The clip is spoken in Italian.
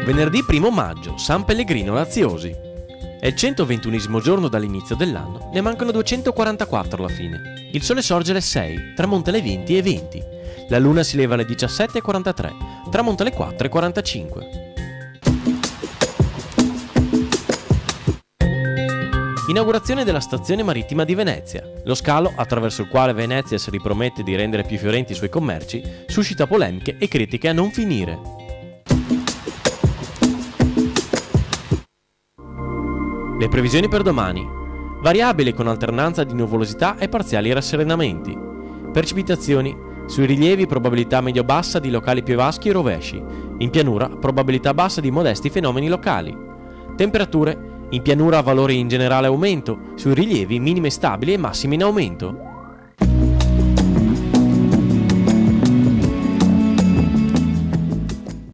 Venerdì 1 maggio, San Pellegrino Laziosi. È il 121esimo giorno dall'inizio dell'anno, ne mancano 244 alla fine. Il sole sorge alle 6, tramonta alle 20:20. La luna si leva alle 17:43, tramonta alle 4:45. Inaugurazione della stazione marittima di Venezia. Lo scalo, attraverso il quale Venezia si ripromette di rendere più fiorenti i suoi commerci, suscita polemiche e critiche a non finire. Le previsioni per domani. Variabile con alternanza di nuvolosità e parziali rasserenamenti. Precipitazioni. Sui rilievi probabilità medio-bassa di locali piovaschi e rovesci. In pianura probabilità bassa di modesti fenomeni locali. Temperature. In pianura valori in generale aumento. Sui rilievi minime stabili e massime in aumento.